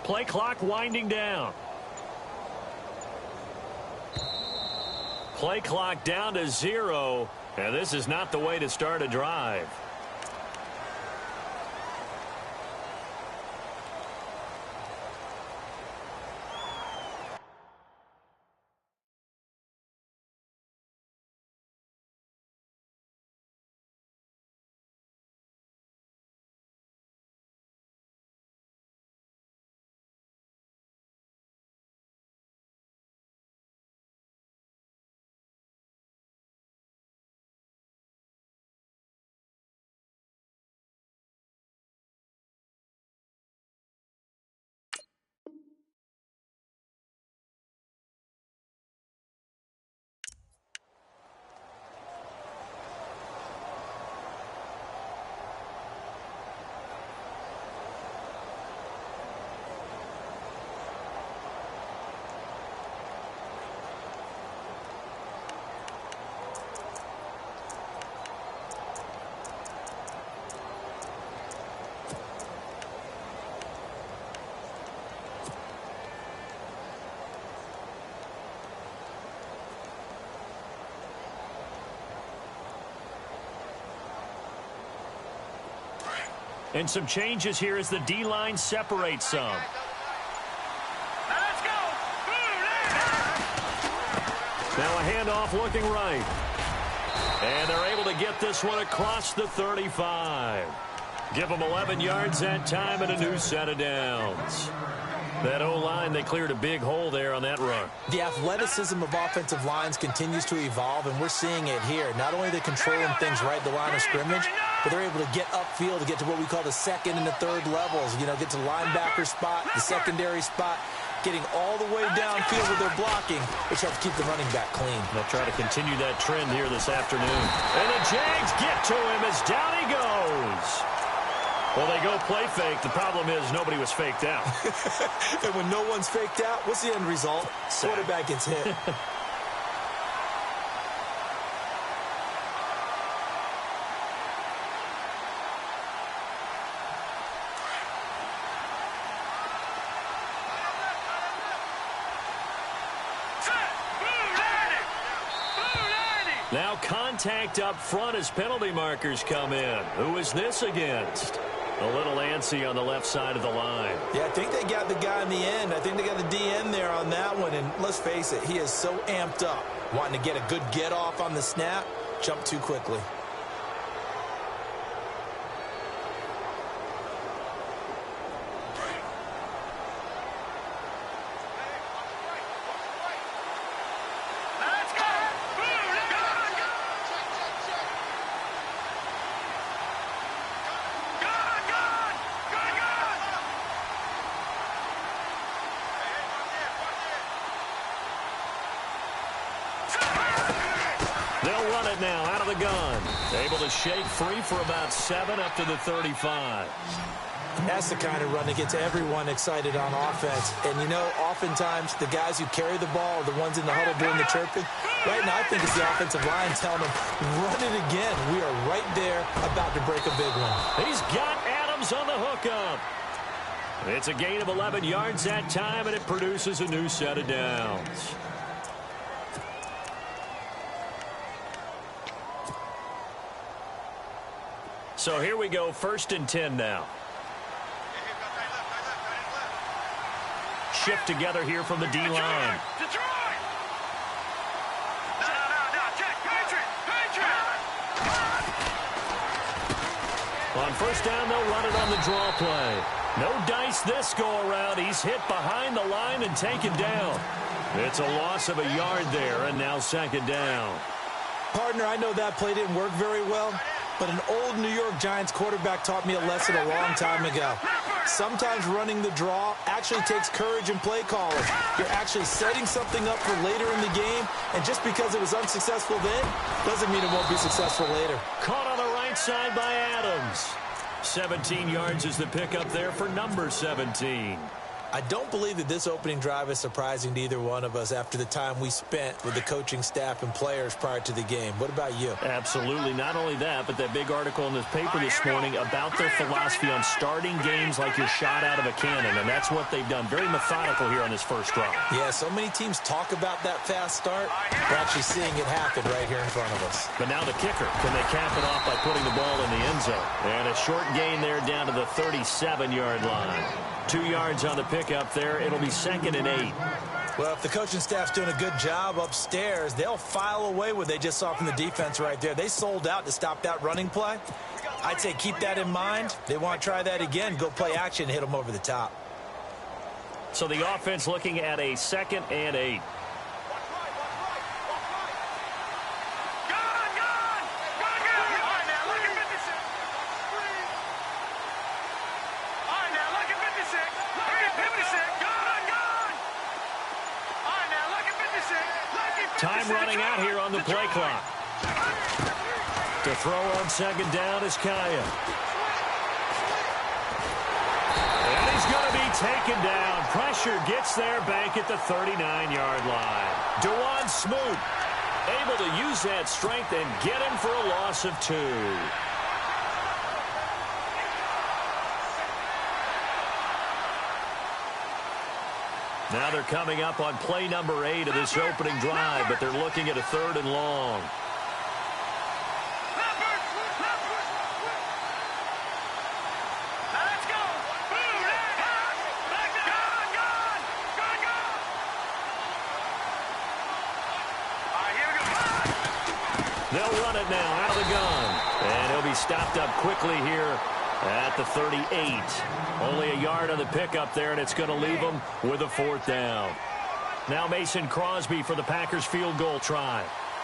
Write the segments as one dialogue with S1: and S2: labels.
S1: Play clock winding down. Play clock down to 0, and this is not the way to start a drive. And some changes here as the D-line separates some.
S2: Let's go.
S1: Now a handoff looking right. And they're able to get this one across the 35. Give them 11 yards that time and a new set of downs. That O-line, they cleared a big hole there on that run.
S3: The athleticism of offensive lines continues to evolve, and we're seeing it here. Not only are they controlling things right at the line of scrimmage, but they're able to get upfield to get to what we call the second and the third levels. You know, get to the linebacker spot, the secondary spot, getting all the way downfield with their blocking, which helps keep the running back clean.
S1: They'll try to continue that trend here this afternoon. And the Jags get to him as down he goes. Well, they go play fake. The problem is nobody was faked out.
S3: And when no one's faked out, what's the end result? Quarterback gets hit.
S1: Now contact up front as penalty markers come in. Who is this against? A little antsy on the left side of the line.
S3: Yeah, I think they got the guy in the end. I think they got the DN there on that one. And let's face it, he is so amped up, wanting to get a good get off on the snap, jump too quickly.
S1: Now out of the gun. Able to shake free for about 7 up to the 35.
S3: That's the kind of run that gets everyone excited on offense. And, you know, oftentimes the guys who carry the ball are the ones in the huddle doing the chirping. Right now I think it's the offensive line telling them, run it again. We are right there about to break a big one.
S1: He's got Adams on the hookup. It's a gain of 11 yards that time, and it produces a new set of downs. So here we go, 1st and 10 now. Shift together here from the D-line. On 1st down, they'll run it on the draw play. No dice this go-around. He's hit behind the line and taken down. It's a loss of a yard there, and now 2nd down.
S3: Partner, I know that play didn't work very well, but an old New York Giants quarterback taught me a lesson a long time ago. Sometimes running the draw actually takes courage and play calling. You're actually setting something up for later in the game, and just because it was unsuccessful then doesn't mean it won't be successful later.
S1: Caught on the right side by Adams. 17 yards is the pickup there for number 17.
S3: I don't believe that this opening drive is surprising to either one of us after the time we spent with the coaching staff and players prior to the game. What about you?
S1: Absolutely. Not only that, but that big article in this paper this morning about their philosophy on starting games like you're shot out of a cannon, and that's what they've done. Very methodical here on this first drive.
S3: Yeah, so many teams talk about that fast start. We're actually seeing it happen right here in front of us.
S1: But now the kicker. Can they cap it off by putting the ball in the end zone? And a short gain there down to the 37-yard line. 2 yards on the pickup there. It'll be 2nd and 8.
S3: Well, if the coaching staff's doing a good job upstairs, they'll file away what they just saw from the defense right there. They sold out to stop that running play. I'd say keep that in mind. They want to try that again, go play action, hit them over the top.
S1: So the offense looking at a 2nd and 8. Time running out here on the play clock. To throw on 2nd down is Kaya. And he's going to be taken down. Pressure gets there back at the 39-yard line. DeJuan Smoot able to use that strength and get him for a loss of 2. Now they're coming up on play number 8 of this opening drive, but they're looking at a 3rd and long. They'll run it now out of the gun. And he'll be stopped up quickly here at the 38. Only a yard on the pickup there, and it's going to leave them with a 4th down. Now Mason Crosby for the Packers field goal try.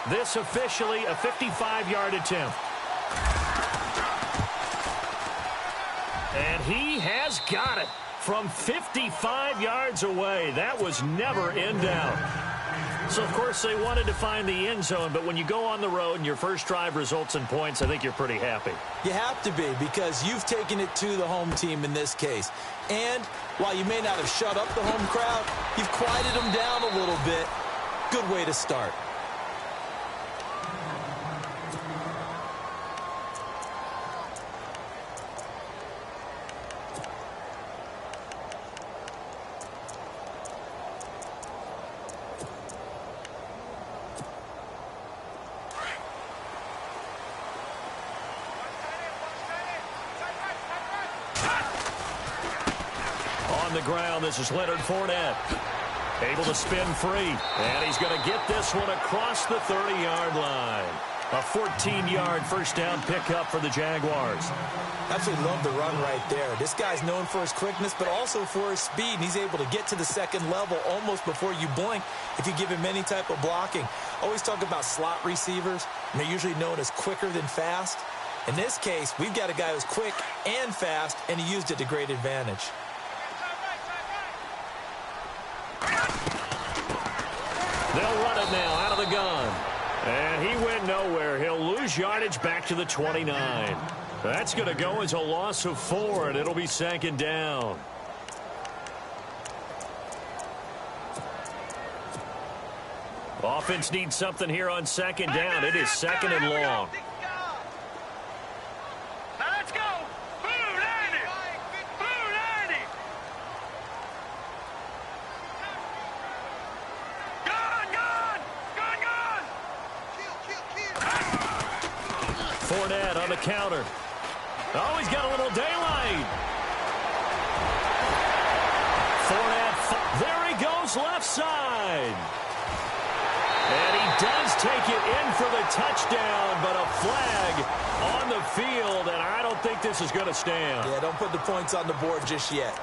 S1: This officially a 55-yard attempt. And he has got it from 55 yards away. That was never in doubt. So, of course, they wanted to find the end zone, but when you go on the road and your first drive results in points, I think you're pretty happy.
S3: You have to be, because you've taken it to the home team in this case. And while you may not have shut up the home crowd, you've quieted them down a little bit. Good way to start.
S1: On the ground, this is Leonard Fournette. Able to spin free. And he's going to get this one across the 30-yard line. A 14-yard first down pickup for the Jaguars.
S3: Absolutely love the run right there. This guy's known for his quickness, but also for his speed. And he's able to get to the second level almost before you blink if you give him any type of blocking. Always talk about slot receivers, and they're usually known as quicker than fast. In this case, we've got a guy who's quick and fast, and he used it to great advantage.
S1: They'll run it now out of the gun. And he went nowhere. He'll lose yardage back to the 29. That's going to go as a loss of 4, and it'll be 2nd down. Offense needs something here on 2nd down. It is 2nd and long. Fournette on the counter. Oh, he's got a little daylight. Fournette, there he goes left side. And he does take it in for the touchdown, but a flag on the field, and I don't think this is going to stand.
S3: Yeah, don't put the points on the board just yet.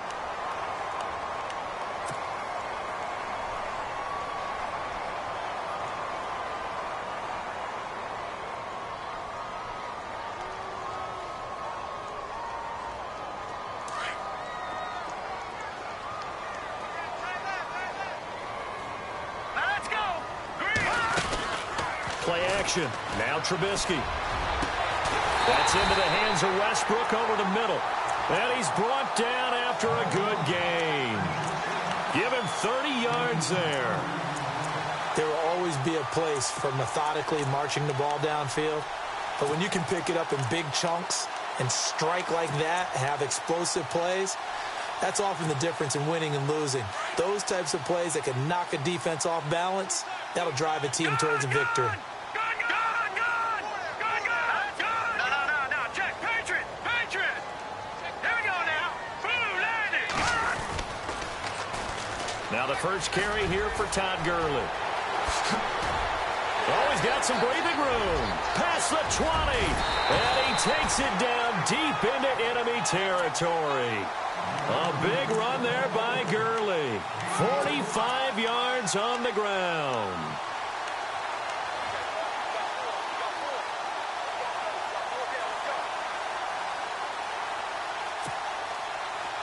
S1: Play action. Now Trubisky. That's into the hands of Westbrook over the middle. And he's brought down after a good game. yards there.
S3: There will always be a place for methodically marching the ball downfield. But when you can pick it up in big chunks and strike like that, have explosive plays, that's often the difference in winning and losing. Those types of plays that can knock a defense off balance, that'll drive a team towards a victory.
S1: Now the first carry here for Todd Gurley. Oh, he's got some breathing room. Past the 20. And he takes it down deep into enemy territory. A big run there by Gurley. 45 yards on the ground.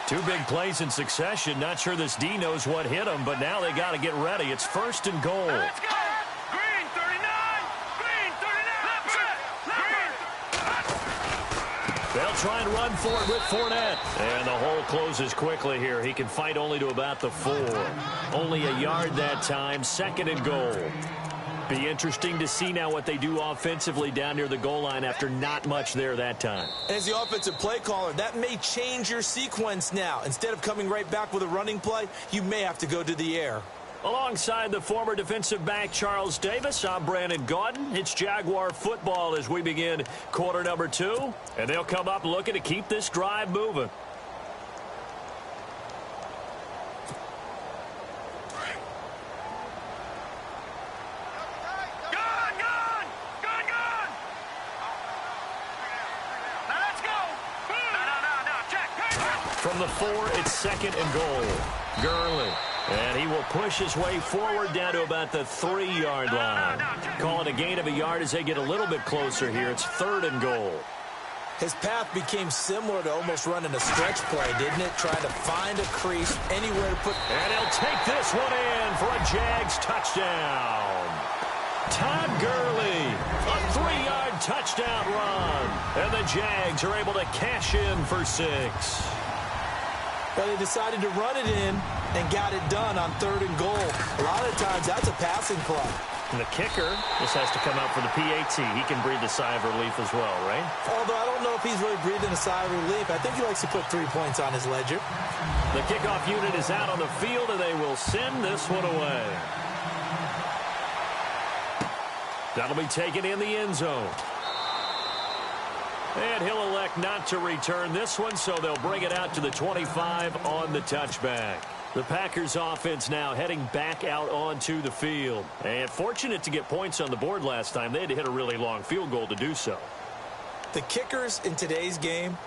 S1: Two big plays in succession. Not sure this D knows what hit him, but now they got to get ready. It's 1st and goal.
S2: Let's go! Green 39! Green 39!
S1: They'll try and run for it with Fournette. And the hole closes quickly here. He can fight only to about the 4. Only a yard that time. 2nd and goal. Be interesting to see now what they do offensively down near the goal line after not much there that time.
S3: As the offensive play caller, that may change your sequence now. Instead of coming right back with a running play, you may have to go to the air.
S1: Alongside the former defensive back Charles Davis, I'm Brandon Gaudin. It's Jaguar football as we begin quarter number 2. And they'll come up looking to keep this drive moving. From the 4, it's 2nd and goal. Gurley. And he will push his way forward down to about the 3-yard line. Call it a gain of a yard as they get a little bit closer here. It's 3rd and goal.
S3: His path became similar to almost running a stretch play, didn't it? Trying to find a crease, anywhere to put...
S1: And he'll take this one in for a Jags touchdown. Todd Gurley, a 3-yard touchdown run. And the Jags are able to cash in for 6.
S3: But they decided to run it in and got it done on 3rd and goal. A lot of times, that's a passing play.
S1: And the kicker just has to come out for the PAT. He can breathe a sigh of relief as well, right?
S3: Although I don't know if he's really breathing a sigh of relief. I think he likes to put 3 points on his ledger.
S1: The kickoff unit is out on the field, and they will send this one away. That'll be taken in the end zone. And he'll elect not to return this one, so they'll bring it out to the 25 on the touchback. The Packers offense now heading back out onto the field. And fortunate to get points on the board last time. They had to hit a really long field goal to do so.
S3: The kickers in today's game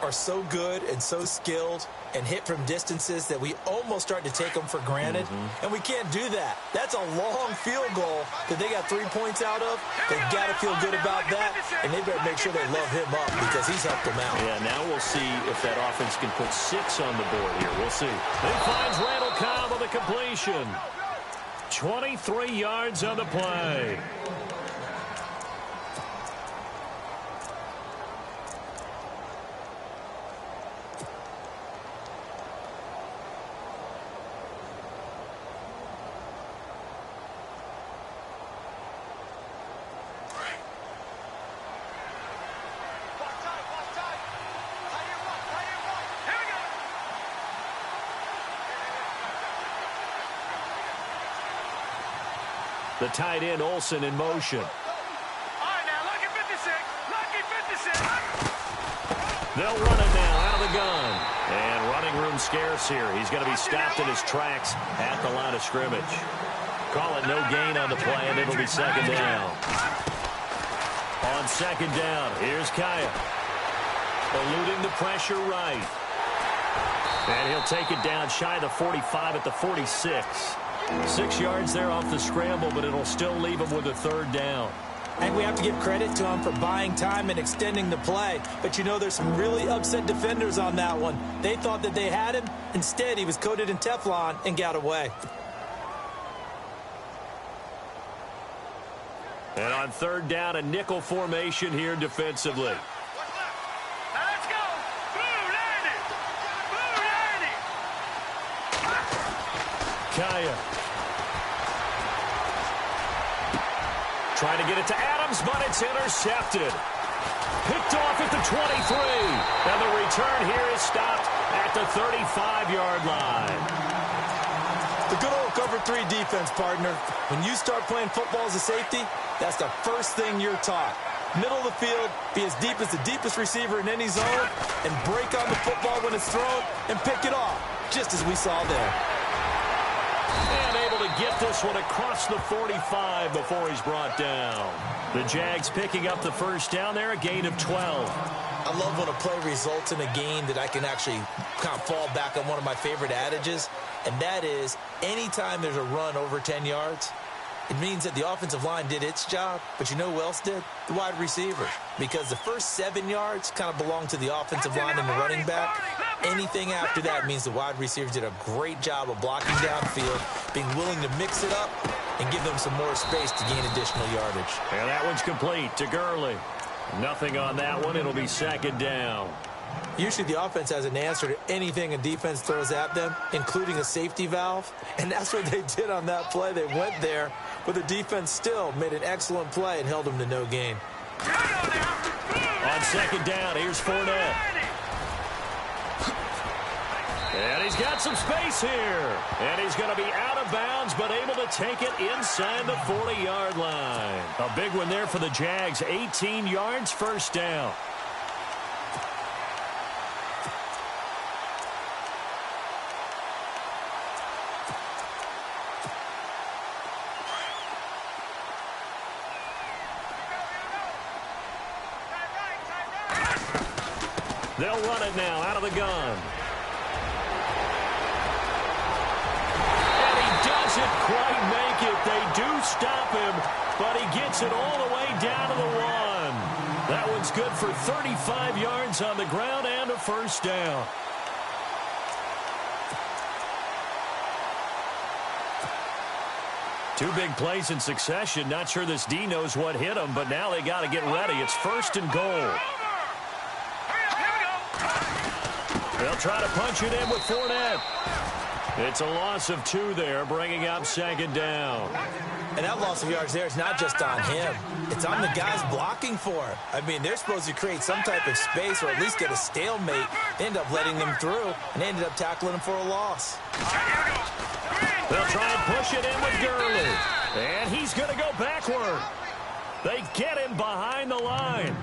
S3: are so good and so skilled and hit from distances that we almost start to take them for granted. And we can't do that. That's a long field goal that they got 3 points out of. They've got to feel good about that, and they better make sure they love him up because he's helped them out.
S1: Yeah, now we'll see if that offense can put 6 on the board here. We'll see. He finds Randall Cobb on the completion. 23 yards on the play. The tight end, Olsen, in motion.
S2: All right, now, lucky 56. Lucky 56.
S1: They'll run it now out of the gun. And running room scarce here. He's going to be stopped in his tracks at the line of scrimmage. Call it no gain on the play, and it'll be 2nd down. On 2nd down, here's Kaya. Eluding the pressure right. And he'll take it down shy of the 45 at the 46. 6 yards there off the scramble, but it'll still leave him with a 3rd down.
S3: And we have to give credit to him for buying time and extending the play. But you know, there's some really upset defenders on that one. They thought that they had him. Instead, he was coated in Teflon and got away.
S1: And on 3rd down, a nickel formation here defensively.
S2: Let's go. Blue landing. Blue landing.
S1: Kaya Trying to get it to Adams, but it's intercepted. Picked off at the 23. And the return here is stopped at the 35-yard line.
S3: The good old cover 3 defense, partner. When you start playing football as a safety, that's the first thing you're taught. Middle of the field, be as deep as the deepest receiver in any zone, and break on the football when it's thrown and pick it off, just as we saw there.
S1: And able to get this one across the 45 before he's brought down. The Jags picking up the first down there, a gain of 12.
S3: I love when a play results in a game that I can actually kind of fall back on one of my favorite adages, and that is anytime there's a run over 10 yards, it means that the offensive line did its job, but you know who else did? The wide receiver. Because the first 7 yards kind of belong to the offensive line and the running back. Anything after that means the wide receivers did a great job of blocking downfield, being willing to mix it up, and give them some more space to gain additional yardage.
S1: And that one's complete to Gurley. Nothing on that one. It'll be second down.
S3: Usually the offense has an answer to anything a defense throws at them, including a safety valve. And that's what they did on that play. They went there, but the defense still made an excellent play and held them to no gain.
S1: On second down, here's Fournette. And he's got some space here. And he's going to be out of bounds, but able to take it inside the 40-yard line. A big one there for the Jags. 18 yards, first down. They'll run it now out of the gun. And he doesn't quite make it. They do stop him, but he gets it all the way down to the 1. That one's good for 35 yards on the ground and a first down. Two big plays in succession. Not sure this D knows what hit him, but now they got to get ready. It's first and goal. They'll try to punch it in with Fournette. It's a loss of 2 there, bringing up second down.
S3: And that loss of yards there is not just on him. It's on the guys blocking for him. I mean, they're supposed to create some type of space or at least get a stalemate. They end up letting them through, and they ended up tackling him for a loss.
S1: They'll try and push it in with Gurley. And he's going to go backward. They get him behind the line.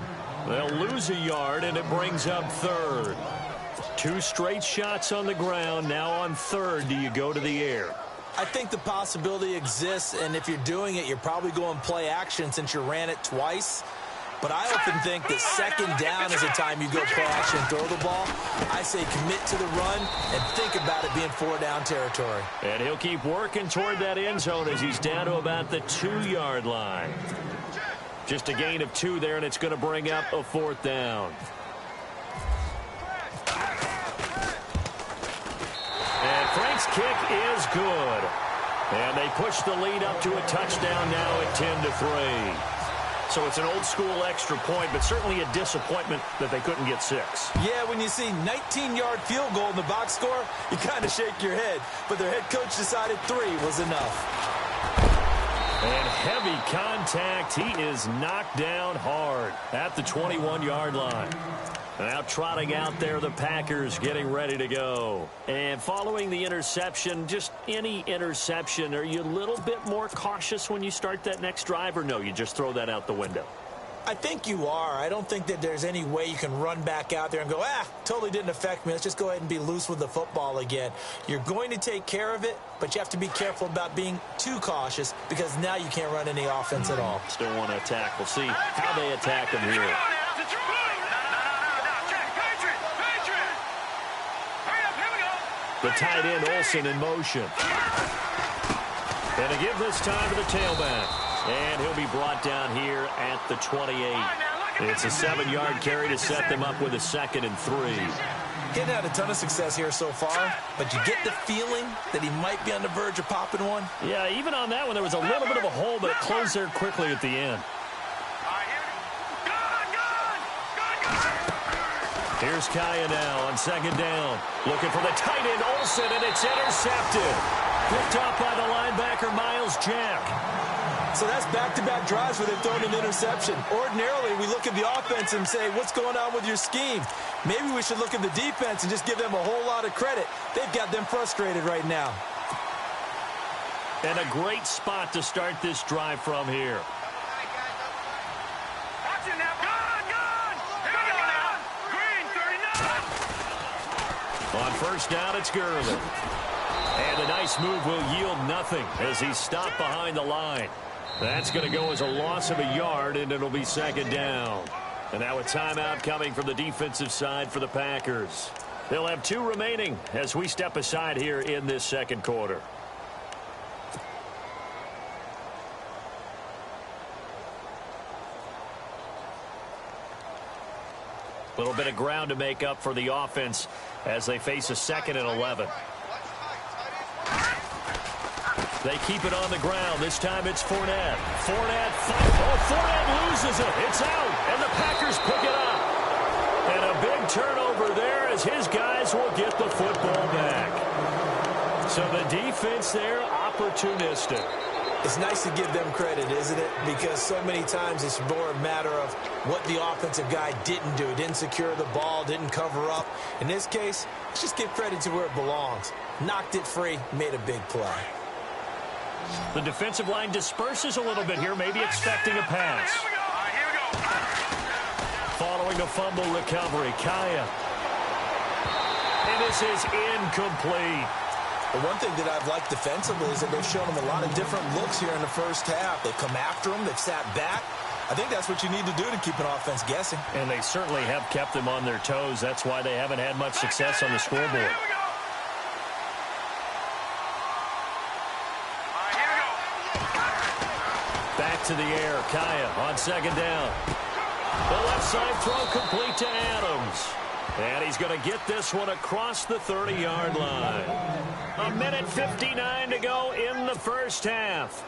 S1: They'll lose a yard, and it brings up third. 2 straight shots on the ground. Now on third, do you go to the air?
S3: I think the possibility exists, and if you're doing it, you're probably going play action since you ran it twice. But I often think that second down is the time you go play action and throw the ball. I say commit to the run and think about it being 4-down territory. And
S1: he'll keep working toward that end zone as he's down to about the 2-yard line. Just a gain of 2 there, and it's going to bring up a 4th down. And Frank's kick is good. And they push the lead up to a touchdown now at 10-3. So it's an old-school extra point, but certainly a disappointment that they couldn't get 6.
S3: Yeah, when you see 19-yard field goal in the box score, you kind of shake your head. But their head coach decided 3 was enough.
S1: And heavy contact. He is knocked down hard at the 21-yard line. Now trotting out there, the Packers getting ready to go. And following the interception, just any interception, are you a little bit more cautious when you start that next drive, or no, you just throw that out the window?
S3: I think you are. I don't think that there's any way you can run back out there and go, totally didn't affect me. Let's just go ahead and be loose with the football again. You're going to take care of it, but you have to be careful about being too cautious because now you can't run any offense at all.
S1: Still want to attack. We'll see how they attack him here. The tight end, Olsen, in motion. And to give this time to the tailback. And he'll be brought down here at the 28. It's a 7-yard carry to set them up with a 2nd and 3.
S3: Getting had a ton of success here so far, but you get the feeling that he might be on the verge of popping one.
S1: Yeah, even on that one, there was a little bit of a hole, but it closed there quickly at the end. Here's Kaya now on 2nd down. Looking for the tight end, Olsen, and it's intercepted. Picked up by the linebacker, Miles Jack.
S3: So that's back-to-back drives where they've thrown an interception. Ordinarily, we look at the offense and say, what's going on with your scheme? Maybe we should look at the defense and just give them a whole lot of credit. They've got them frustrated right now.
S1: And a great spot to start this drive from here.
S2: Watch it now. Gun! Here we go now. Green, 39.
S1: On first down, it's Gurley. And a nice move will yield nothing as he's stopped behind the line. That's going to go as a loss of a yard, and it'll be second down. And now a timeout coming from the defensive side for the Packers. They'll have 2 remaining as we step aside here in this second quarter. A little bit of ground to make up for the offense as they face a 2nd and 11. They keep it on the ground. This time it's Fournette. Fournette loses it. It's out, and the Packers pick it up. And a big turnover there as his guys will get the football back. So the defense there, opportunistic.
S3: It's nice to give them credit, isn't it? Because so many times it's more a matter of what the offensive guy didn't do. Didn't secure the ball, didn't cover up. In this case, let's just give credit to where it belongs. Knocked it free, made a big play.
S1: The defensive line disperses a little bit here, maybe expecting a pass.
S2: Here we go. All right, here we go.
S1: Following a fumble recovery, Kaya. And this is incomplete.
S3: The one thing that I've liked defensively is that they've shown them a lot of different looks here in the first half. They've come after them. They've sat back. I think that's what you need to do to keep an offense guessing.
S1: And they certainly have kept them on their toes. That's why they haven't had much success on the scoreboard. Back to the air. Kaya on second down. The left side throw complete to Adams. And he's going to get this one across the 30-yard line. 1:59 to go in the first half.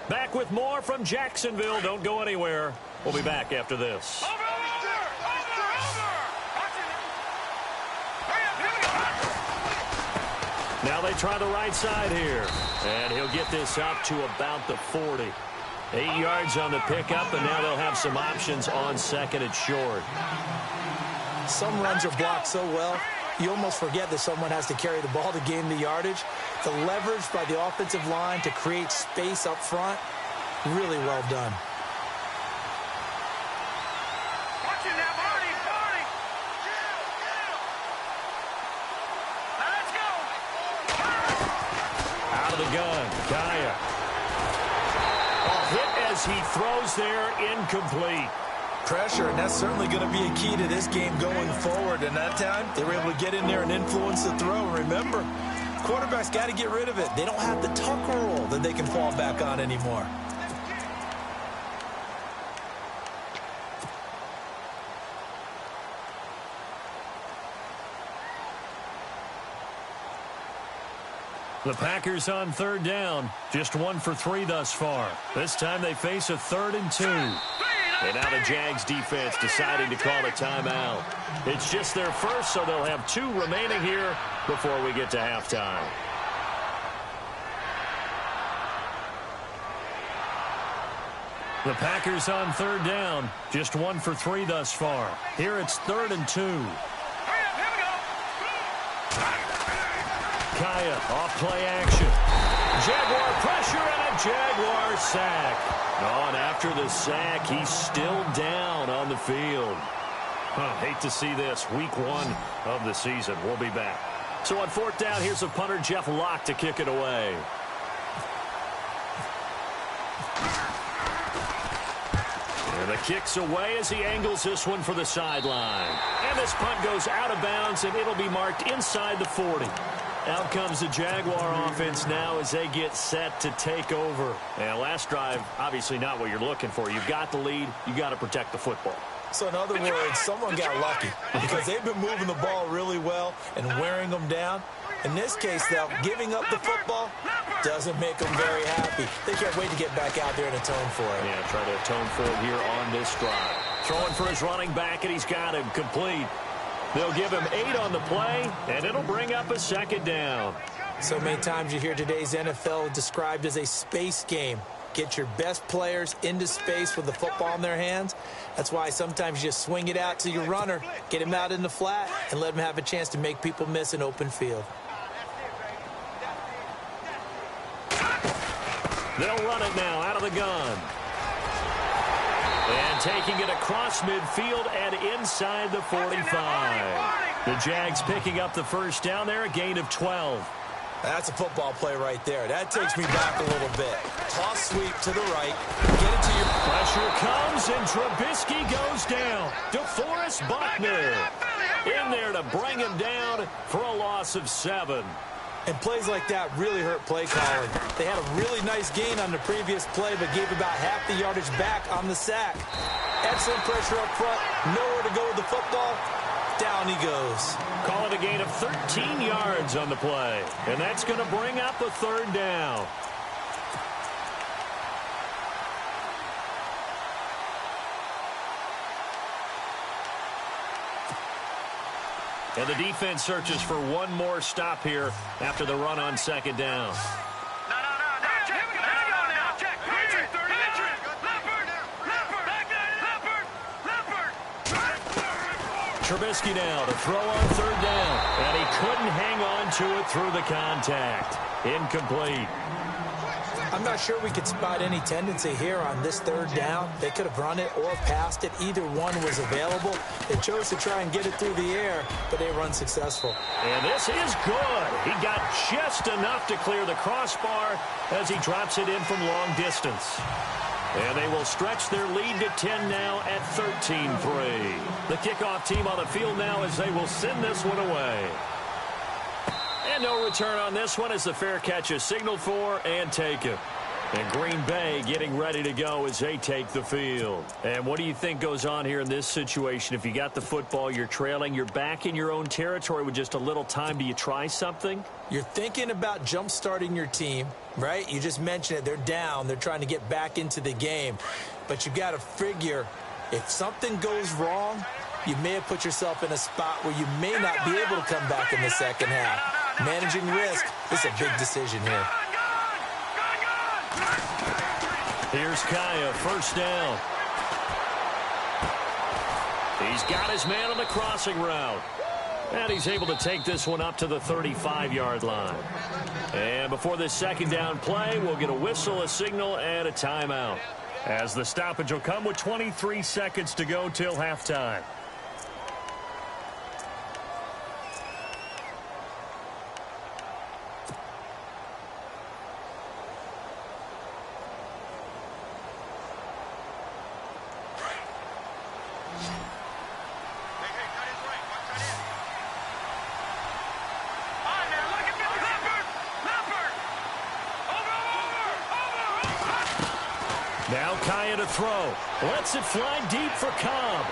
S1: Back with more from Jacksonville. Don't go anywhere. We'll be back after this. Now they try the right side here. And he'll get this up to about the 40. 8 yards on the pickup, and now they'll have some options on second and short.
S3: Some runs are blocked so well, you almost forget that someone has to carry the ball to gain the yardage. The leverage by the offensive line to create space up front, really well done.
S2: Watch it now, Barney. Let's go.
S1: Out of the gun, Kaya. A hit as he throws there, incomplete.
S3: Pressure, and that's certainly going to be a key to this game going forward. And that time, they were able to get in there and influence the throw. Remember, quarterbacks got to get rid of it. They don't have the Tucker rule that they can fall back on anymore.
S1: The Packers on third down, just 1 for 3 thus far. This time they face a 3rd and 2. And now the Jags defense deciding to call a timeout. It's just their first, so they'll have 2 remaining here before we get to halftime. The Packers on third down, just 1 for 3 thus far. Here it's 3rd and 2. Kaya off play action. Jaguar pressure and a Jaguar sack. Oh, and after the sack, he's still down on the field. Hate to see this. Week 1 of the season. We'll be back. So on 4th down, here's a punter, Jeff Locke, to kick it away. And the kick's away as he angles this one for the sideline. And this punt goes out of bounds, and it'll be marked inside the 40. Out comes the Jaguar offense now as they get set to take over. And last drive, obviously not what you're looking for. You've got the lead. You've got to protect the football.
S3: So in other words, someone got lucky because they've been moving the ball really well and wearing them down. In this case, though, giving up the football doesn't make them very happy. They can't wait to get back out there and atone for it.
S1: Yeah, try to atone for it here on this drive. Throwing for his running back, and he's got him complete. They'll give him 8 on the play, and it'll bring up a 2nd down.
S3: So many times you hear today's NFL described as a space game. Get your best players into space with the football in their hands. That's why sometimes you just swing it out to your runner, get him out in the flat, and let him have a chance to make people miss an open field.
S1: They'll run it now out of the gun. And taking it across midfield and inside the 45. The Jags picking up the first down there, a gain of 12.
S3: That's a football play right there. That takes me back a little bit. Toss sweep to the right. Get it to your...
S1: Pressure comes, and Trubisky goes down. DeForest Buckner in there to bring him down for a loss of 7.
S3: And plays like that really hurt play calling. They had a really nice gain on the previous play, but gave about half the yardage back on the sack. Excellent pressure up front. Nowhere to go with the football. Down he goes.
S1: Call it a gain of 13 yards on the play. And that's going to bring up a third down. And the defense searches for one more stop here after the run on second down.
S2: No. Check. Let's go now. Check. Leopard.
S1: Trubisky now to throw on third down. And he couldn't hang on to it through the contact. Incomplete.
S3: I'm not sure we could spot any tendency here on this third down. They could have run it or passed it. Either one was available. They chose to try and get it through the air, but they were unsuccessful.
S1: And this is good. He got just enough to clear the crossbar as he drops it in from long distance. And they will stretch their lead to 10 now at 13-3. The kickoff team on the field now as they will send this one away. And no return on this one as the fair catch is signaled for and taken. And Green Bay getting ready to go as they take the field. And what do you think goes on here in this situation? If you got the football, you're trailing, you're back in your own territory with just a little time. Do you try something?
S3: You're thinking about jump-starting your team, right? You just mentioned it. They're down. They're trying to get back into the game. But you got to figure if something goes wrong, you may have put yourself in a spot where you may not be able to come back in the second half. Managing risk is a big decision here.
S1: Here's Kaya, first down. He's got his man on the crossing route. And he's able to take this one up to the 35-yard line. And before this second down play, we'll get a whistle, a signal, and a timeout. As the stoppage will come with 23 seconds to go till halftime. Now Kaya to throw. Lets it fly deep for Cobb.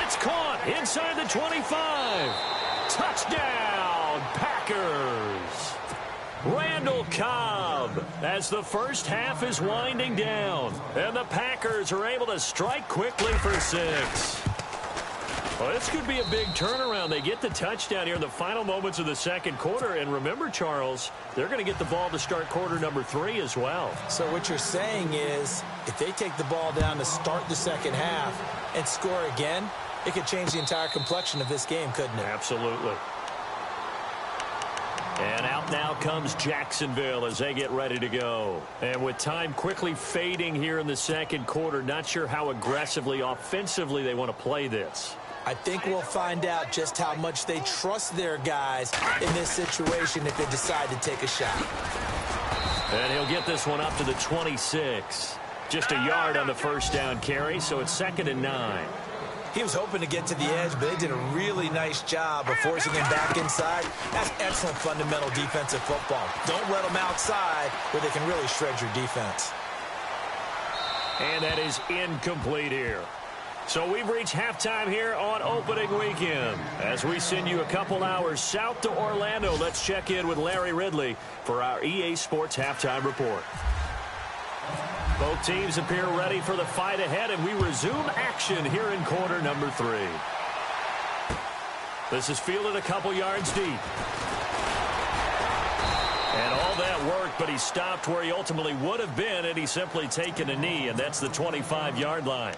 S1: It's caught inside the 25. Touchdown, Packers. Randall Cobb as the first half is winding down. And the Packers are able to strike quickly for 6. Well, this could be a big turnaround. They get the touchdown here in the final moments of the second quarter. And remember, Charles, they're going to get the ball to start quarter number 3 as well.
S3: So what you're saying is if they take the ball down to start the second half and score again, it could change the entire complexion of this game, couldn't it?
S1: Absolutely. And out now comes Jacksonville as they get ready to go. And with time quickly fading here in the second quarter, not sure how aggressively, offensively they want to play this.
S3: I think we'll find out just how much they trust their guys in this situation if they decide to take a shot.
S1: And he'll get this one up to the 26. Just a yard on the first down carry, so it's 2nd and 9.
S3: He was hoping to get to the edge, but they did a really nice job of forcing him back inside. That's excellent fundamental defensive football. Don't let them outside where they can really shred your defense.
S1: And that is incomplete here. So we've reached halftime here on opening weekend. As we send you a couple hours south to Orlando, let's check in with Larry Ridley for our EA Sports Halftime Report. Both teams appear ready for the fight ahead, and we resume action here in quarter number 3. This is fielded a couple yards deep. And all that work but he stopped where he ultimately would have been had he simply taken a knee, and that's the 25-yard line.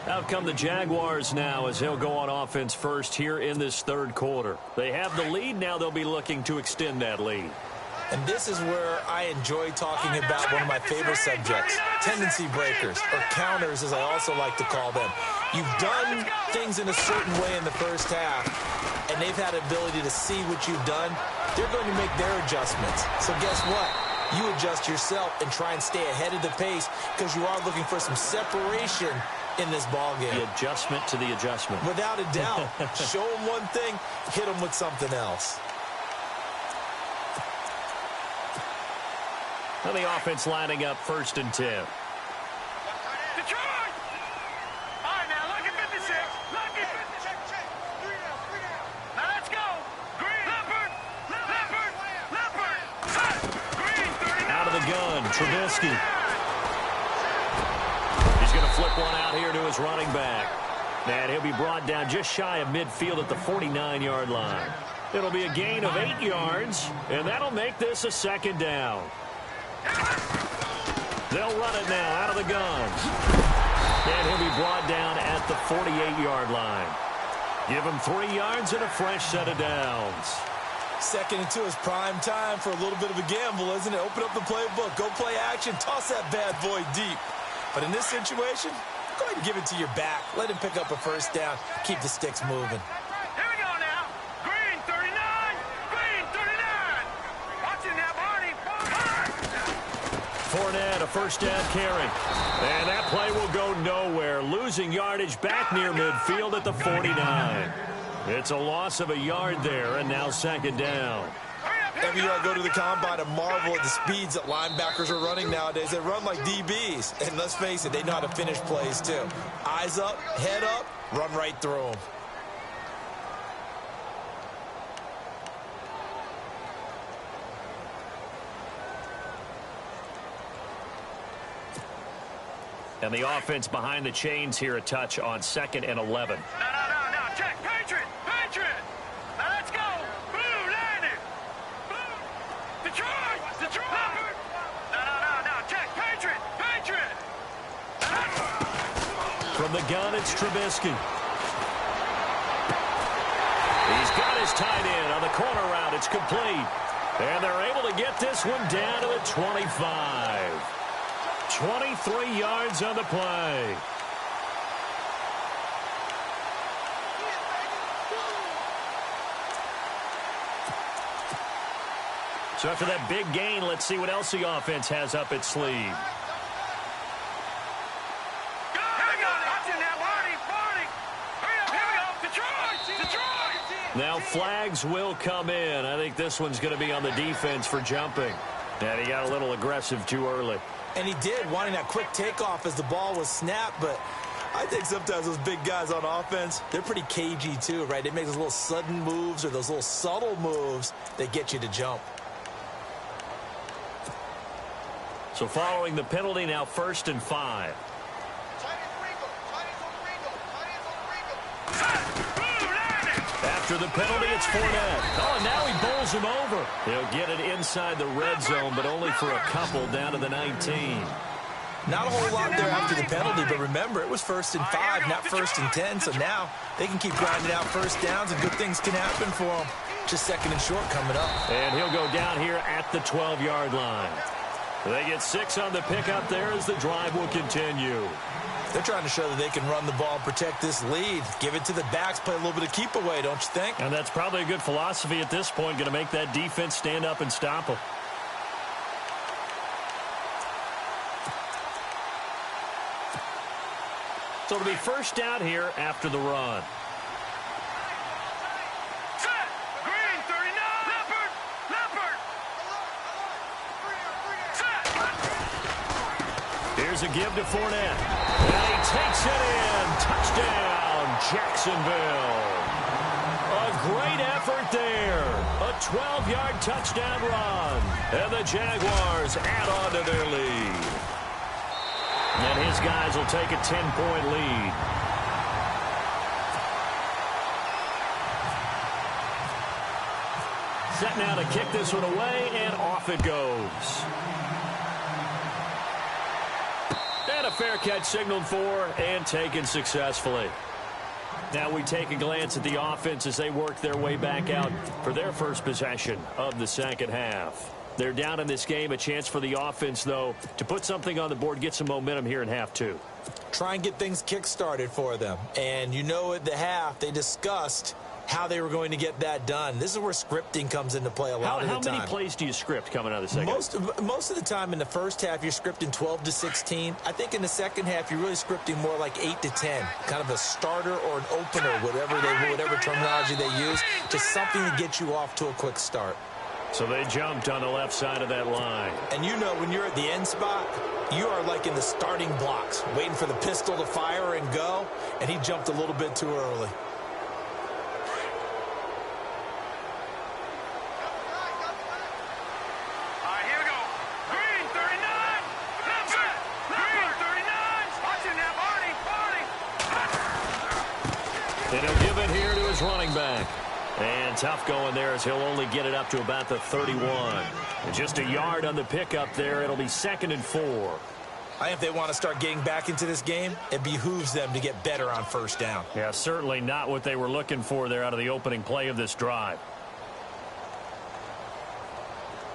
S1: Out come the Jaguars now as he'll go on offense first here in this third quarter. They have the lead. Now they'll be looking to extend that lead.
S3: And this is where I enjoy talking about one of my favorite subjects, tendency breakers, or counters as I also like to call them. You've done things in a certain way in the first half, and they've had the ability to see what you've done. They're going to make their adjustments. So guess what? You adjust yourself and try and stay ahead of the pace because you are looking for some separation in this ball game.
S1: The adjustment to the adjustment.
S3: Without a doubt. Show them one thing, hit them with something else.
S1: And the offense lining up 1st and 10.
S2: Detroit! All right, now look at 56. Look at 56. Now let's go. Green. Leopard. Green, 39.
S1: Out of the gun, Trubisky. He's going to flip one out here to his running back. And he'll be brought down just shy of midfield at the 49-yard line. It'll be a gain of 8 yards, and that'll make this a 2nd down. They'll run it now out of the guns. And he'll be brought down at the 48-yard line. Give him 3 yards and a fresh set of downs.
S3: 2nd and 2 is prime time for a little bit of a gamble, isn't it? Open up the playbook, go play action, toss that bad boy deep. But in this situation, go ahead and give it to your back. Let him pick up a 1st down, keep the sticks moving.
S2: Here we go now. Green, 39. Green, 39. Watch it now, Barney.
S1: Fournette, a 1st down carry. And that play will go nowhere. Losing yardage back near midfield at the 49. It's a loss of a yard there, and now 2nd down.
S3: Every year I go to the combine and marvel at the speeds that linebackers are running nowadays. They run like DBs. And let's face it, they know how to finish plays too. Eyes up, head up, run right through them.
S1: And the offense behind the chains here, a touch on 2nd and 11.
S2: No. Check. Patriot. Now let's go. Blue, landed. Blue. Detroit. Leopard. No. Check. Patriot.
S1: From the gun, it's Trubisky. He's got his tight end on the corner route. It's complete. And they're able to get this one down to the 25. 23 yards on the play. So after that big gain, let's see what else the offense has up its sleeve. Now flags will come in. I think this one's going to be on the defense for jumping. And he got a little aggressive too early.
S3: And he did, wanting that quick takeoff as the ball was snapped. But I think sometimes those big guys on offense, they're pretty cagey too, right? They make those little sudden moves or those little subtle moves that get you to jump.
S1: So following the penalty, now 1st and 5. After the penalty, it's Fournette. Oh, and now he bowls him over. He'll get it inside the red zone, but only for a couple down to the 19.
S3: Not a whole lot there after the penalty, but remember, it was 1st and 5, not 1st and 10. So now they can keep grinding out 1st downs, and good things can happen for them. Just 2nd and short coming up.
S1: And he'll go down here at the 12-yard line. They get 6 on the pickup there as the drive will continue.
S3: They're trying to show that they can run the ball and protect this lead. Give it to the backs, play a little bit of keep away, don't you think?
S1: And that's probably a good philosophy at this point, going to make that defense stand up and stop them. So it'll be 1st down here after the run.
S2: Green, 39. Leopard.
S1: Here's a give to Fournette. And he takes it in. Touchdown, Jacksonville. A great effort there. A 12-yard touchdown run. And the Jaguars add on to their lead. And his guys will take a 10-point lead. set now to kick this one away, and off it goes. And a fair catch signaled for and taken successfully. Now we take a glance at the offense as they work their way back out for their first possession of the second half. They're down in this game. A chance for the offense, though, to put something on the board, get some momentum here in half two.
S3: Try and get things kick-started for them. And you know at the half, they discussed how they were going to get that done. This is where scripting comes into play a lot of the time.
S1: How many plays do you script coming out of the second half?
S3: Most of the time in the first half, you're scripting 12 to 16. I think in the second half, you're really scripting more like 8 to 10. Kind of a starter or an opener, whatever terminology they use. Just something to get you off to a quick start.
S1: So they jumped on the left side of that line.
S3: And you know when you're at the end spot, you are like in the starting blocks, waiting for the pistol to fire and go, and he jumped a little bit too early.
S1: And he'll give it here to his running back. And tough going there as he'll only get it up to about the 31. And just a yard on the pickup there. It'll be 2nd and 4.
S3: I think if they want to start getting back into this game, it behooves them to get better on first down.
S1: Yeah, certainly not what they were looking for there out of the opening play of this drive.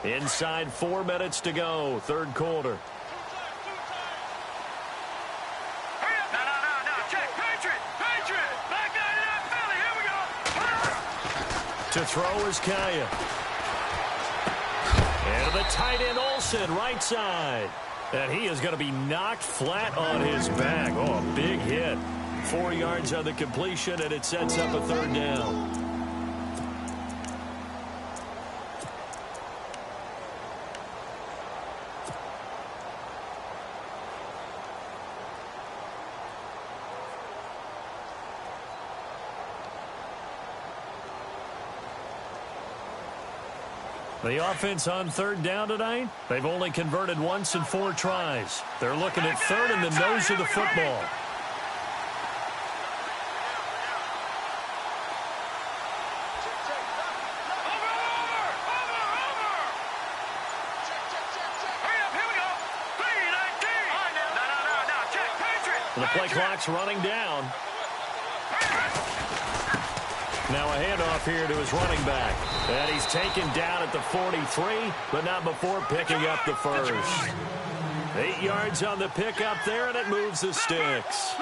S1: Inside 4 minutes to go, third quarter. To throw is Kaya. And the tight end Olsen, right side. And he is going to be knocked flat on his back. Oh, a big hit. 4 yards on the completion, and it sets up a third down. The offense on third down tonight, they've only converted once in 4 tries. They're looking at third in the nose of the football. The play clock's running down. Now a handoff here to his running back. And he's taken down at the 43, but not before picking up the first. 8 yards on the pickup there, and it moves the sticks.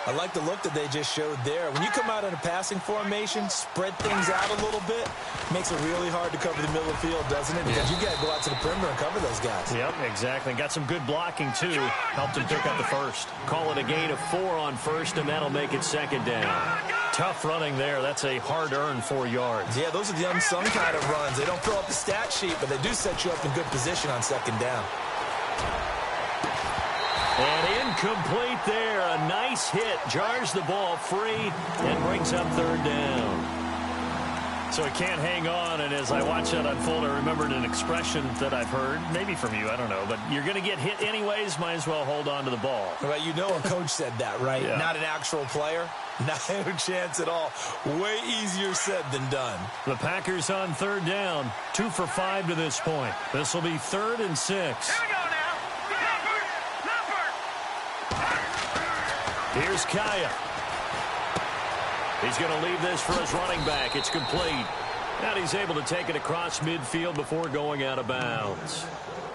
S3: I like the look that they just showed there. When you come out in a passing formation, spread things out a little bit, makes it really hard to cover the middle of the field, doesn't it? Because you got to go out to the perimeter and cover those guys.
S1: Yep, exactly. Got some good blocking, too. Helped him pick up the first. Call it a gain of 4 on first, and that'll make it second down. Tough running there. That's a hard-earned 4 yards.
S3: Yeah, those are the unsung kind of runs. They don't fill up the stat sheet, but they do set you up in good position on second down.
S1: And incomplete there. A nice hit. Jars the ball free and brings up third down. So he can't hang on, and as I watch that unfold, I remembered an expression that I've heard, maybe from you, I don't know, but you're going to get hit anyways, might as well hold on to the ball.
S3: Well, you know a coach said that, right?
S1: Yeah.
S3: Not an actual player. No chance at all. Way easier said than done.
S1: The Packers on third down, 2 for 5 to this point. This will be 3rd and 6.
S2: Here we go now.
S1: Here's Kaya. He's going to leave this for his running back. It's complete. And he's able to take it across midfield before going out of bounds.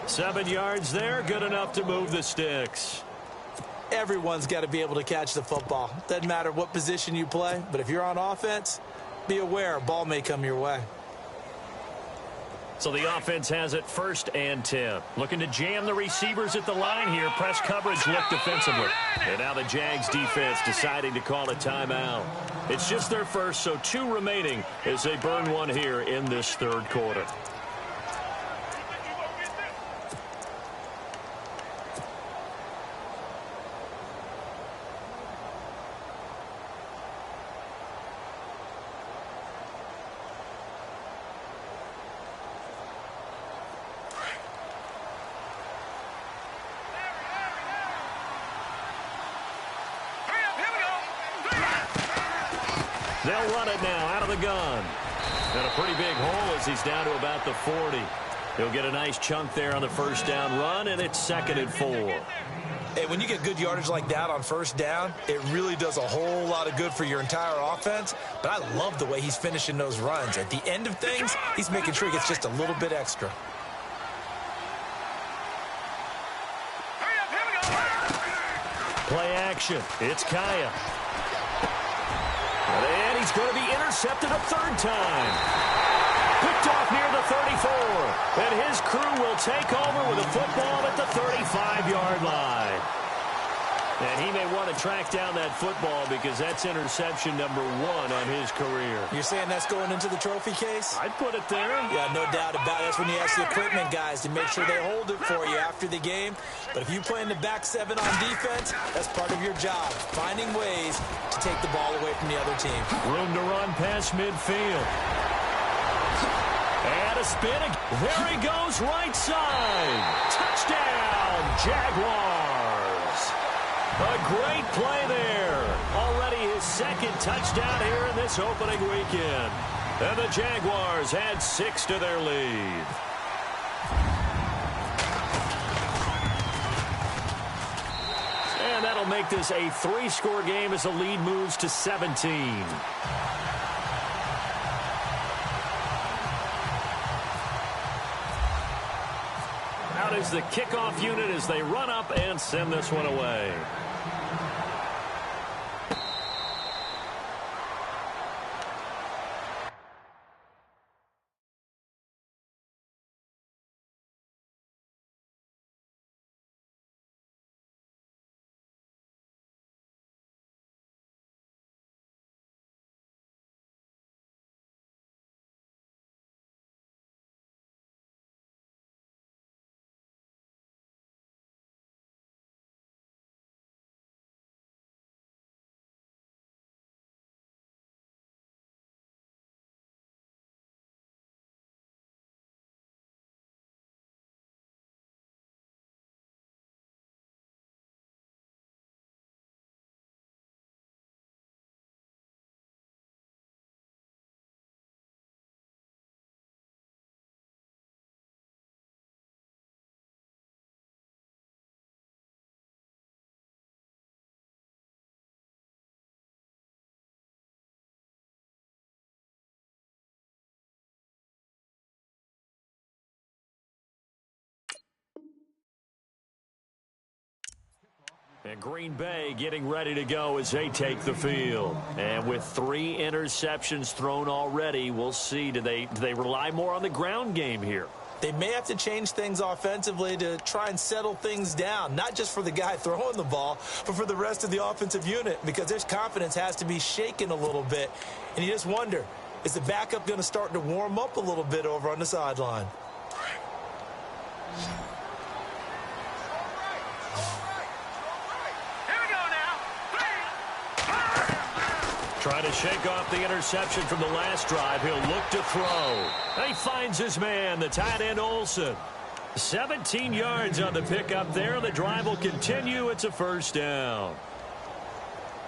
S1: 7 yards there, good enough to move the sticks.
S3: Everyone's got to be able to catch the football. Doesn't matter what position you play, but if you're on offense, be aware a ball may come your way.
S1: So the offense has it 1st and 10. Looking to jam the receivers at the line here. Press coverage look defensively. And now the Jags defense deciding to call a timeout. It's just their first, so 2 remaining as they burn one here in this third quarter. They'll run it now out of the gun. And a pretty big hole as he's down to about the 40. He'll get a nice chunk there on the first down run, and it's 2nd and 4.
S3: Hey, when you get good yardage like that on first down, it really does a whole lot of good for your entire offense. But I love the way he's finishing those runs. At the end of things, he's making sure he gets just a little bit extra.
S1: Play action. It's Kaya. And he's going to be intercepted a 3rd time. Picked off near the 34. And his crew will take over with a football at the 35-yard line. And he may want to track down that football because that's interception number 1 on his career.
S3: You're saying that's going into the trophy case?
S1: I'd put it there.
S3: Yeah, no doubt about it. That's when you ask the equipment guys to make sure they hold it for you after the game. But if you play in the back 7 on defense, that's part of your job, finding ways to take the ball away from the other team.
S1: Room to run past midfield. And a spin. There he goes, right side. Touchdown, Jaguars. A great play there. Already his 2nd touchdown here in this opening weekend. And the Jaguars add 6 to their lead. And that'll make this a 3-score game as the lead moves to 17. Out is the kickoff unit as they run up and send this one away. And Green Bay getting ready to go as they take the field. And with 3 interceptions thrown already, we'll see. Do they rely more on the ground game here?
S3: They may have to change things offensively to try and settle things down, not just for the guy throwing the ball, but for the rest of the offensive unit, because their confidence has to be shaken a little bit. And you just wonder, is the backup going to start to warm up a little bit over on the sideline?
S1: Trying to shake off the interception from the last drive. He'll look to throw. He finds his man, the tight end Olsen. 17 yards on the pickup there. The drive will continue. It's a 1st down.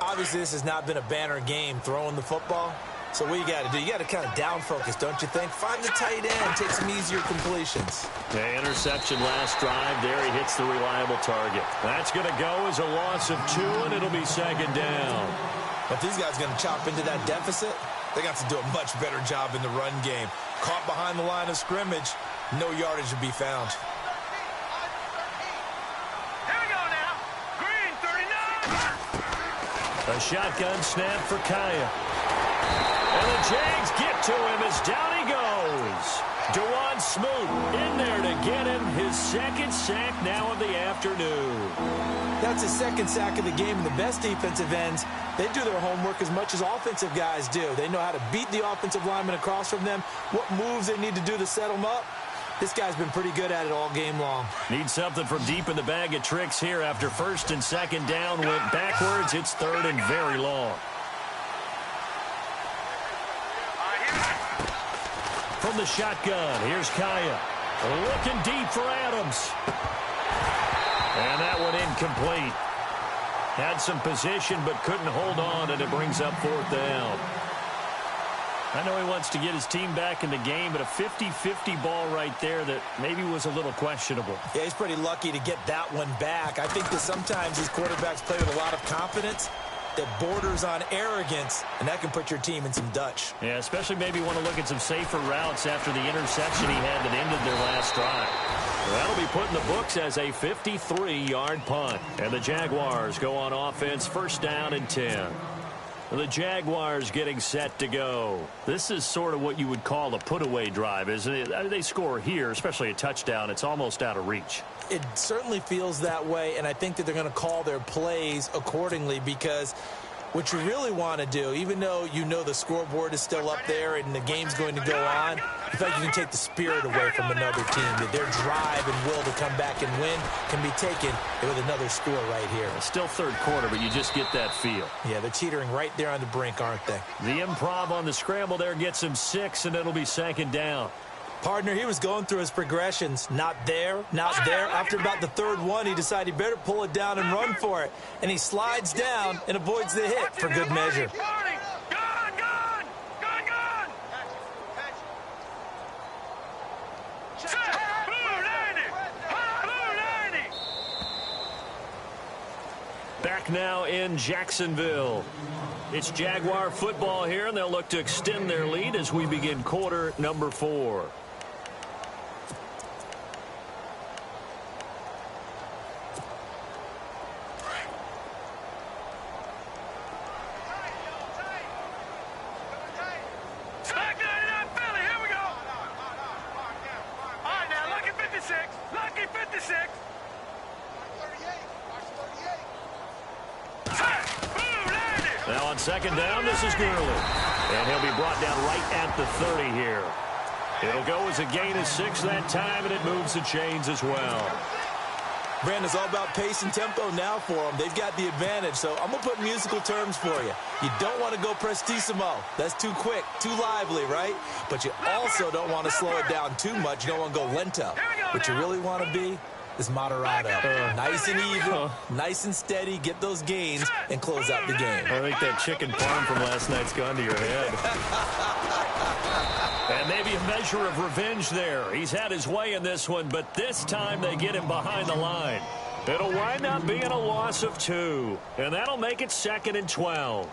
S3: Obviously, this has not been a banner game throwing the football. So what you got to do, you got to kind of down focus, don't you think? Find the tight end, take some easier completions.
S1: The interception last drive. There he hits the reliable target. That's going to go as a loss of 2, and it'll be 2nd down.
S3: But these guys are going to chop into that deficit. They got to do a much better job in the run game. Caught behind the line of scrimmage, no yardage to be found.
S2: Here we go now. Green, 39.
S1: A shotgun snap for Kaya. And the Jags get to him as down he goes. Dewan Smoot in there to get him his 2nd sack now of the afternoon.
S3: That's his 2nd sack of the game, and the best defensive ends, they do their homework as much as offensive guys do. They know how to beat the offensive lineman across from them, what moves they need to do to set them up. This guy's been pretty good at it all game long.
S1: Need something from deep in the bag of tricks here after 1st and 2nd down. Went backwards. It's 3rd and very long. From the shotgun, here's Kaya. Looking deep for Adams. And that one incomplete. Had some position but couldn't hold on, and it brings up 4th down. I know he wants to get his team back in the game, but a 50-50 ball right there that maybe was a little questionable.
S3: Yeah, he's pretty lucky to get that one back. I think that sometimes these quarterbacks play with a lot of confidence that borders on arrogance, and that can put your team in some Dutch.
S1: Yeah, especially maybe want to look at some safer routes after the interception he had that ended their last drive. Well, that'll be put in the books as a 53-yard punt. And the Jaguars go on offense, first down and 10. The Jaguars getting set to go. This is sort of what you would call a put-away drive, isn't it? They score here, especially a touchdown. It's almost out of reach.
S3: It certainly feels that way, and I think that they're going to call their plays accordingly, because what you really want to do, even though you know the scoreboard is still up there and the game's going to go on, you feel like you can take the spirit away from another team, that their drive and will to come back and win can be taken with another score right here.
S1: Still third quarter, but you just get that feel.
S3: Yeah, they're teetering right there on the brink, aren't they?
S1: The improv on the scramble there gets him 6, and it'll be second down.
S3: Partner, he was going through his progressions. Not there, not there. After about the third one, he decided he better pull it down and run for it. And he slides down and avoids the hit for good measure.
S1: Back now in Jacksonville. It's Jaguar football here, and they'll look to extend their lead as we begin quarter number 4. Now on second down, this is Gurley. And he'll be brought down right at the 30 here. It'll go as a gain of 6 that time, and it moves the chains as well.
S3: Brandon, it's all about pace and tempo now for them. They've got the advantage, so I'm going to put musical terms for you. You don't want to go prestissimo. That's too quick, too lively, right? But you also don't want to slow it down too much. You don't want to go lento. What you really want to be is moderato. Nice and even, nice and steady, get those gains, and close out the game.
S1: I think that chicken parm from last night's gone to your head. And maybe a measure of revenge there. He's had his way in this one, but this time they get him behind the line. It'll wind up being a loss of 2, and that'll make it 2nd and 12.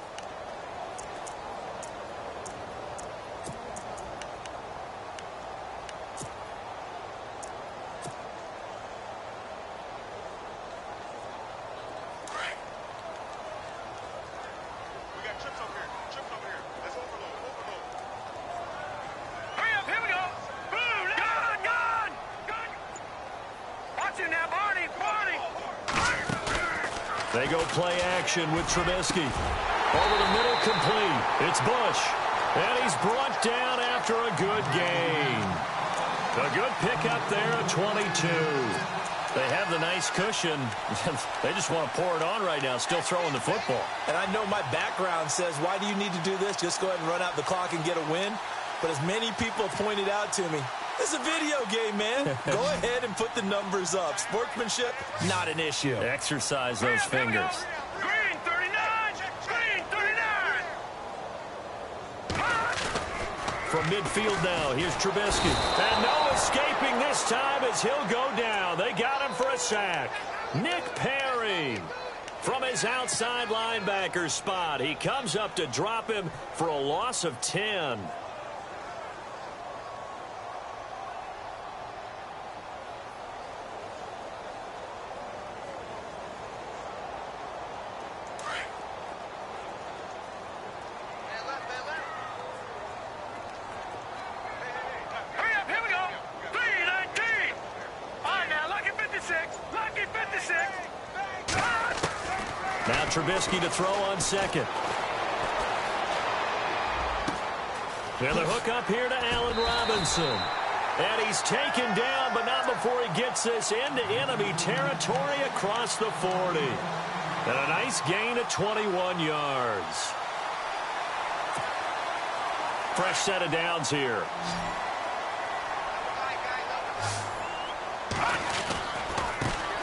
S1: They go play action with Trubisky. Over the middle, complete. It's Bush. And he's brought down after a good gain. A good pickup there at 22. They have the nice cushion. They just want to pour it on right now, still throwing the football.
S3: And I know my background says, why do you need to do this? Just go ahead and run out the clock and get a win. But as many people pointed out to me, it's a video game, man. Go ahead and put the numbers up. Sportsmanship, not an issue.
S1: Exercise those fingers.
S2: Green 39! Green 39!
S1: From midfield now, here's Trubisky. And no escaping this time as he'll go down. They got him for a sack. Nick Perry from his outside linebacker spot. He comes up to drop him for a loss of 10. Now Trubisky to throw on second. And the hook up here to Allen Robinson. And he's taken down, but not before he gets this into enemy territory across the 40. And a nice gain of 21 yards. Fresh set of downs here.